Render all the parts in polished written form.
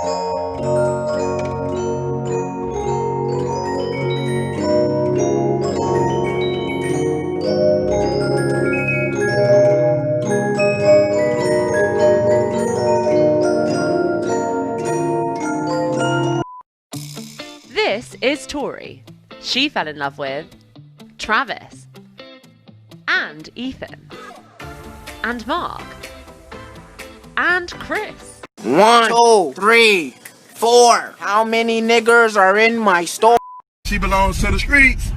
This is Tori. She fell in love with Travis and Ethan and Mark and Chris. 1, 2, 3, 4. How many niggers are in my store? She belongs to the streets.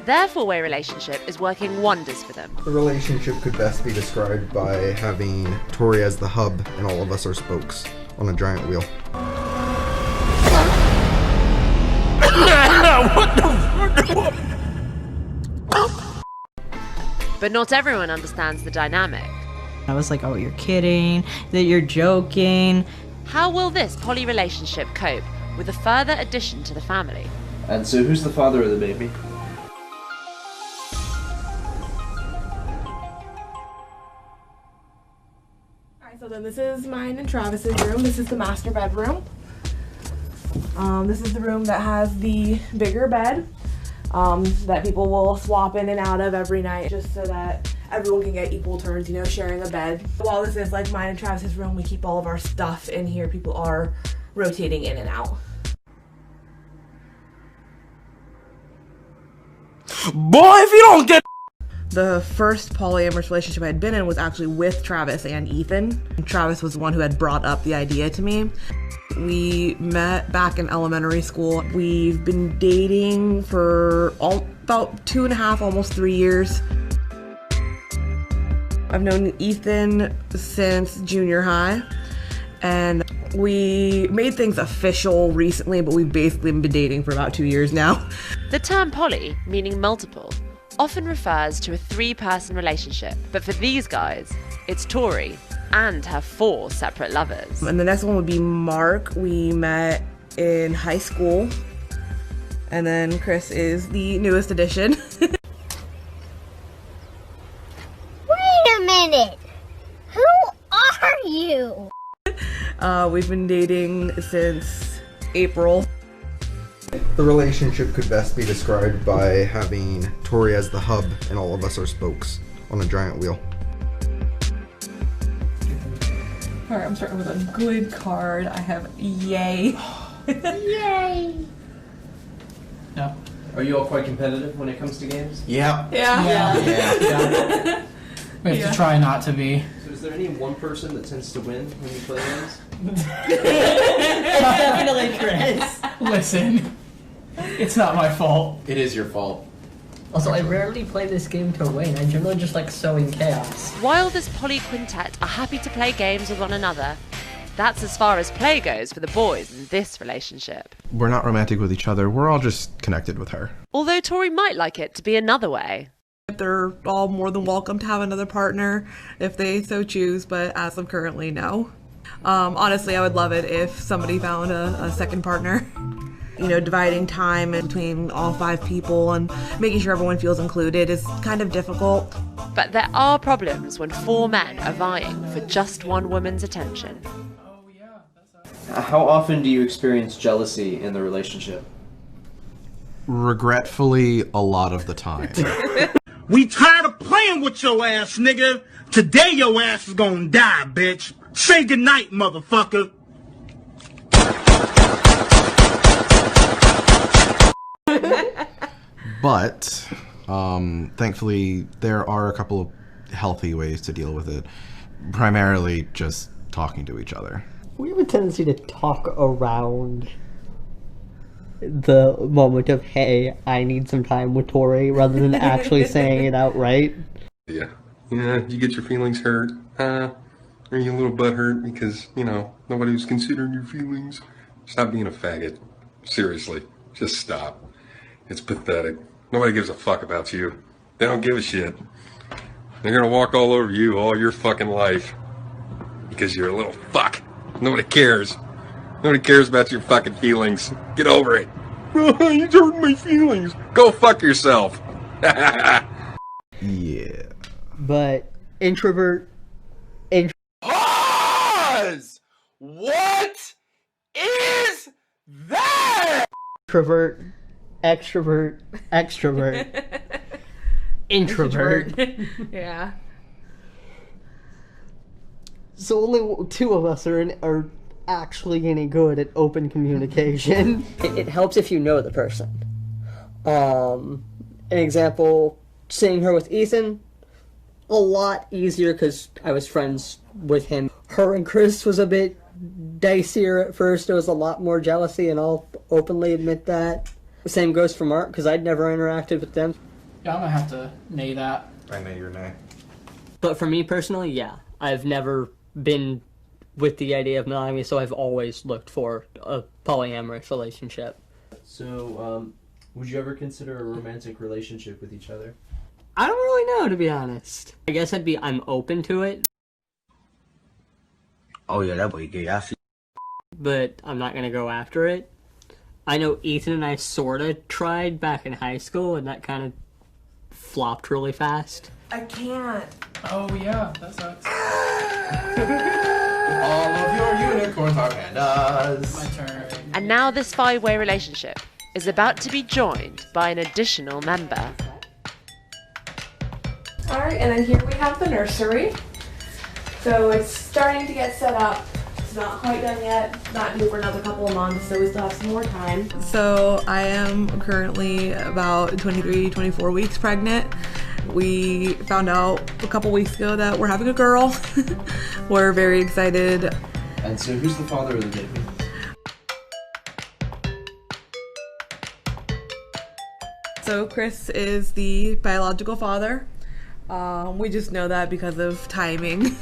Their four-way relationship is working wonders for them. The relationship could best be described by having Tori as the hub and all of us are spokes on a giant wheel. But not everyone understands the dynamic. I was like, oh, you're kidding, that you're joking. How will this poly relationship cope with a further addition to the family? And so who's the father of the baby? Alright, so then this is mine and Travis's room. This is the master bedroom. This is the room that has the bigger bed that people will swap in and out of every night just so that everyone can get equal turns, you know, sharing a bed. While this is like mine and Travis's room, we keep all of our stuff in here. People are rotating in and out. Boy, if you don't get... The first polyamorous relationship I had been in was actually with Travis and Ethan. Travis was the one who had brought up the idea to me. We met back in elementary school. We've been dating for about 2.5, almost 3 years. I've known Ethan since junior high, and we made things official recently, but we've basically been dating for about 2 years now. The term poly, meaning multiple, often refers to a 3-person relationship, but for these guys, it's Tori and her 4 separate lovers. And the next one would be Mark. We met in high school, and then Chris is the newest addition. Wait a minute! Who are you? We've been dating since April. The relationship could best be described by having Tori as the hub and all of us are spokes on a giant wheel. Alright, I'm starting with a good card. I have yay. Yay! No. Are you all quite competitive when it comes to games? Yeah. Yeah. We have to try not to be. So is there any one person that tends to win when you play games? Definitely Chris. Listen, it's not my fault. It is your fault. Also, I rarely play this game to win. I generally just like sowing chaos. While this poly quintet are happy to play games with one another, that's as far as play goes for the boys in this relationship. We're not romantic with each other, we're all just connected with her. Although Tori might like it to be another way. They're all more than welcome to have another partner if they so choose, but as of currently, no. Honestly, I would love it if somebody found a second partner. You know, dividing time between all 5 people and making sure everyone feels included is kind of difficult. But there are problems when 4 men are vying for just one woman's attention. How often do you experience jealousy in the relationship? Regretfully, a lot of the time. We tired of playing with your ass, nigga. Today your ass is gonna die, bitch. Say goodnight, motherfucker. But, thankfully, there are a couple of healthy ways to deal with it. Primarily just talking to each other. We have a tendency to talk around the moment of, hey, I need some time with Tori, rather than actually saying it outright. Yeah, you get your feelings hurt. Are you a little butthurt because, you know, nobody was considering your feelings? Stop being a faggot. Seriously, just stop. It's pathetic. Nobody gives a fuck about you. They don't give a shit. They're gonna walk all over you all your fucking life because you're a little fuck. Nobody cares. Nobody cares about your fucking feelings. Get over it. You hurt my feelings. Go fuck yourself. Yeah. But introvert. Pause! What is that? Introvert, extrovert, extrovert, introvert. Yeah. So only two of us are actually any good at open communication. It helps if you know the person. An example, seeing her with Ethan, a lot easier because I was friends with him. Her and Chris was a bit dicier at first. There was a lot more jealousy, and I'll openly admit that. The same goes for Mark, because I'd never interacted with them. Yeah, I'm gonna have to nay that. I know your nay. But for me personally, yeah. I've never been with the idea of monogamy, so I've always looked for a polyamorous relationship. So, would you ever consider a romantic relationship with each other? I don't really know, to be honest. I guess I'm open to it. Oh yeah, that boy gay. I see. But I'm not gonna go after it. I know Ethan and I sorta tried back in high school, and that kind of flopped really fast. I can't. Oh yeah, that sucks. All of your unicorns are pandas. My turn. And now this 5-way relationship is about to be joined by an additional member. Alright, and then here we have the nursery. So it's starting to get set up. It's not quite done yet. Not due for another couple of months, so we still have some more time. So I am currently about 23, 24 weeks pregnant. We found out a couple weeks ago that we're having a girl. We're very excited. And so, who's the father of the baby? So Chris is the biological father. We just know that because of timing.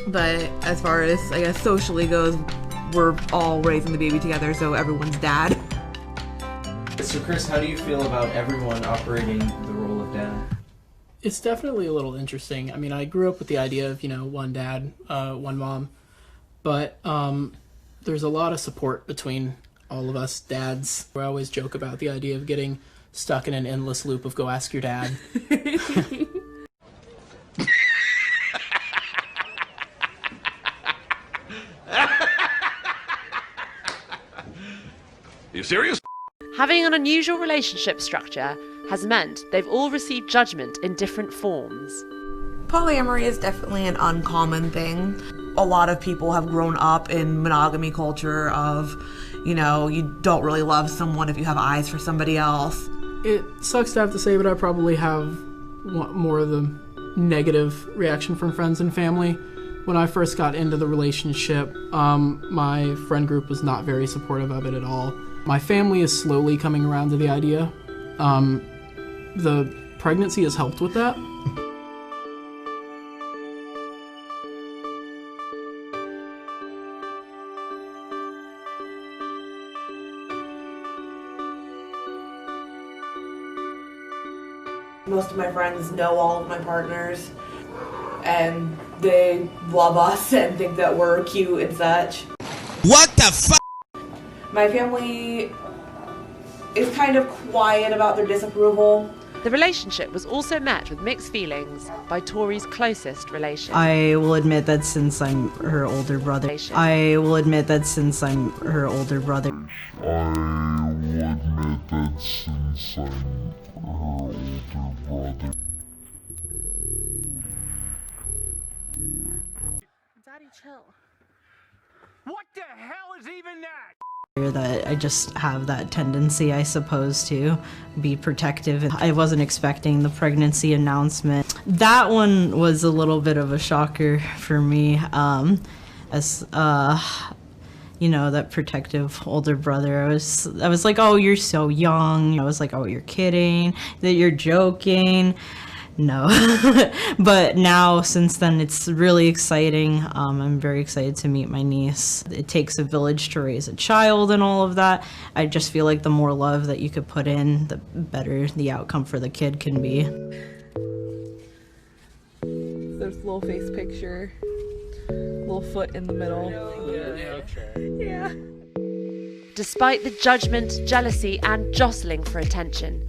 But as far as, I guess, socially goes, we're all raising the baby together, so everyone's dad. So, Chris, how do you feel about everyone operating the role of dad? It's definitely a little interesting. I mean, I grew up with the idea of, one dad, one mom. But there's a lot of support between all of us dads. I always joke about the idea of getting stuck in an endless loop of go ask your dad. You serious? Having an unusual relationship structure has meant they've all received judgment in different forms. Polyamory is definitely an uncommon thing. A lot of people have grown up in monogamy culture of, you don't really love someone if you have eyes for somebody else. It sucks to have to say, but I probably have more of the negative reaction from friends and family. When I first got into the relationship, my friend group was not very supportive of it at all. My family is slowly coming around to the idea. The pregnancy has helped with that. Most of my friends know all of my partners, and they love us and think that we're cute and such. What the fuck? My family is kind of quiet about their disapproval. The relationship was also met with mixed feelings by Tori's closest relation. I will admit that since I'm her older brother. I will admit that since I'm her older brother. Daddy, chill. What the hell is even that? That I just have that tendency, I suppose, to be protective. I wasn't expecting the pregnancy announcement. That one was a little bit of a shocker for me, that protective older brother. I was like, oh, you're so young. I was like, oh, you're kidding, that you're joking. No. But now, since then, it's really exciting. I'm very excited to meet my niece. It takes a village to raise a child and all of that. I just feel like the more love that you could put in, the better the outcome for the kid can be. There's a little face picture, little foot in the middle. Yeah. Despite the judgment, jealousy, and jostling for attention,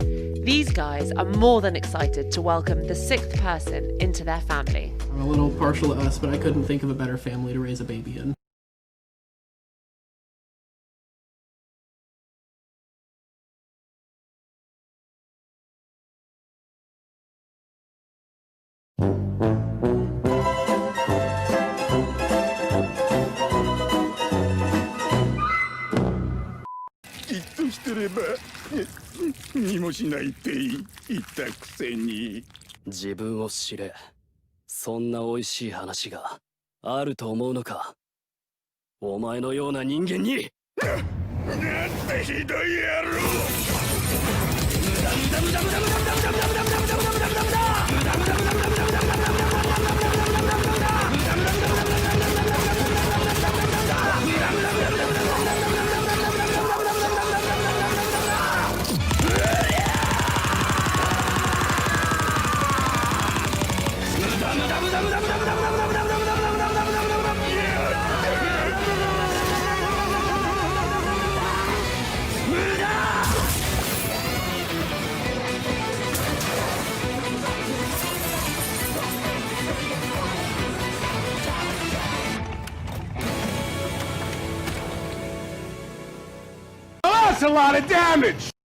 These guys are more than excited to welcome the 6th person into their family. I'm a little partial to us, but I couldn't think of a better family to raise a baby in. That's a lot of damage!